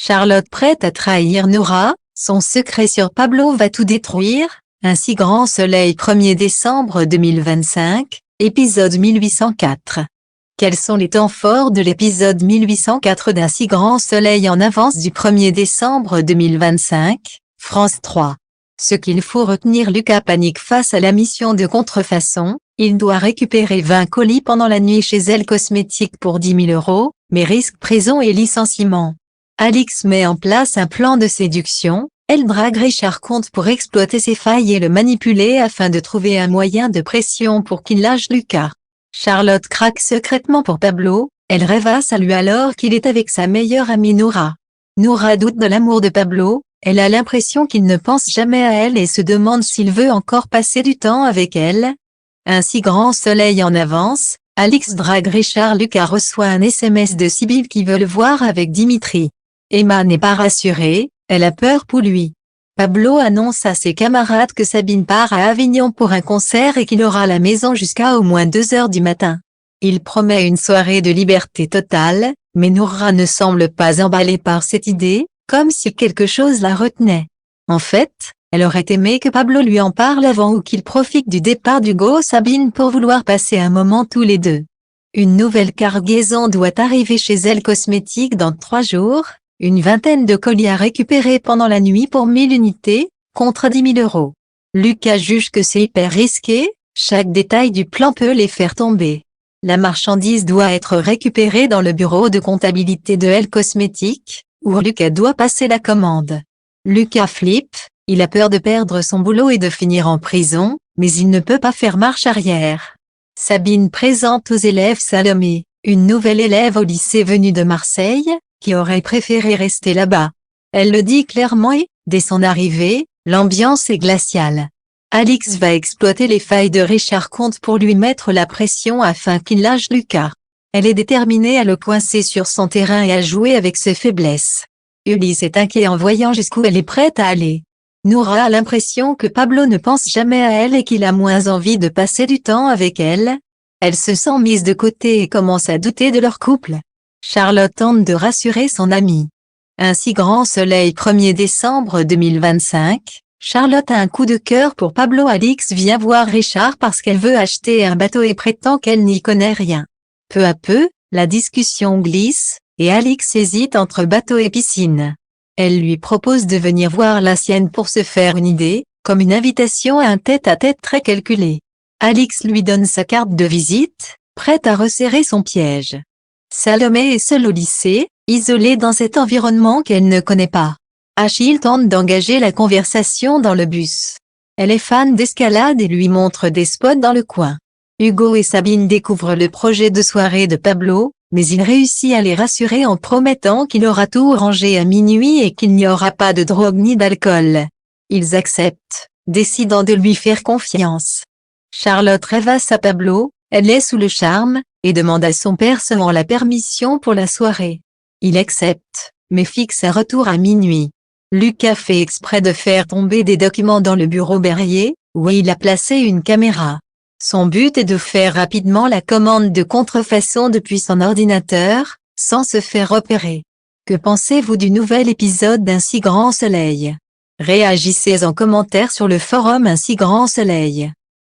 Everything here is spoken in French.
Charlotte prête à trahir Nora, son secret sur Pablo va tout détruire, Un si grand soleil 1er décembre 2025, épisode 1804. Quels sont les temps forts de l'épisode 1804 d'Un si grand soleil en avance du 1er décembre 2025, France 3. Ce qu'il faut retenir: Lucas panique face à la mission de contrefaçon, il doit récupérer 20 colis pendant la nuit chez Elle Cosmétiques pour 10 000 €, mais risque prison et licenciement. Alix met en place un plan de séduction, elle drague Richard Comte pour exploiter ses failles et le manipuler afin de trouver un moyen de pression pour qu'il lâche Lucas. Charlotte craque secrètement pour Pablo, elle rêvasse à lui alors qu'il est avec sa meilleure amie Nora. Nora doute de l'amour de Pablo, elle a l'impression qu'il ne pense jamais à elle et se demande s'il veut encore passer du temps avec elle. Un si grand soleil en avance, Alix drague Richard. Lucas reçoit un SMS de Sibylle qui veut le voir avec Dimitri. Emma n'est pas rassurée, elle a peur pour lui. Pablo annonce à ses camarades que Sabine part à Avignon pour un concert et qu'il aura la maison jusqu'à au moins 2 h du matin. Il promet une soirée de liberté totale, mais Nora ne semble pas emballée par cette idée, comme si quelque chose la retenait. En fait, elle aurait aimé que Pablo lui en parle avant ou qu'il profite du départ d'Hugo Sabine pour vouloir passer un moment tous les deux. Une nouvelle cargaison doit arriver chez Elle Cosmétiques dans 3 jours. Une vingtaine de colis à récupérer pendant la nuit pour 1000 unités, contre 10 000 €. Lucas juge que c'est hyper risqué, chaque détail du plan peut les faire tomber. La marchandise doit être récupérée dans le bureau de comptabilité de Elle Cosmétiques, où Lucas doit passer la commande. Lucas flippe, il a peur de perdre son boulot et de finir en prison, mais il ne peut pas faire marche arrière. Sabine présente aux élèves Salomé, une nouvelle élève au lycée venue de Marseille, qui aurait préféré rester là-bas. Elle le dit clairement et, dès son arrivée, l'ambiance est glaciale. Alix va exploiter les failles de Richard Comte pour lui mettre la pression afin qu'il lâche Lucas. Elle est déterminée à le coincer sur son terrain et à jouer avec ses faiblesses. Ulysse est inquiet en voyant jusqu'où elle est prête à aller. Nora a l'impression que Pablo ne pense jamais à elle et qu'il a moins envie de passer du temps avec elle. Elle se sent mise de côté et commence à douter de leur couple. Charlotte tente de rassurer son amie. Un si grand soleil 1er décembre 2025, Charlotte a un coup de cœur pour Pablo. Alix vient voir Richard parce qu'elle veut acheter un bateau et prétend qu'elle n'y connaît rien. Peu à peu, la discussion glisse, et Alix hésite entre bateau et piscine. Elle lui propose de venir voir la sienne pour se faire une idée, comme une invitation à un tête-à-tête très calculé. Alix lui donne sa carte de visite, prête à resserrer son piège. Salomé est seule au lycée, isolée dans cet environnement qu'elle ne connaît pas. Achille tente d'engager la conversation dans le bus. Elle est fan d'escalade et lui montre des spots dans le coin. Hugo et Sabine découvrent le projet de soirée de Pablo, mais il réussit à les rassurer en promettant qu'il aura tout rangé à minuit et qu'il n'y aura pas de drogue ni d'alcool. Ils acceptent, décidant de lui faire confiance. Charlotte rêvasse à Pablo, elle est sous le charme, et demande à son père seulement la permission pour la soirée. Il accepte, mais fixe un retour à minuit. Lucas fait exprès de faire tomber des documents dans le bureau Berrier, où il a placé une caméra. Son but est de faire rapidement la commande de contrefaçon depuis son ordinateur, sans se faire repérer. Que pensez-vous du nouvel épisode d'Un si grand soleil? Réagissez en commentaire sur le forum Un si grand soleil.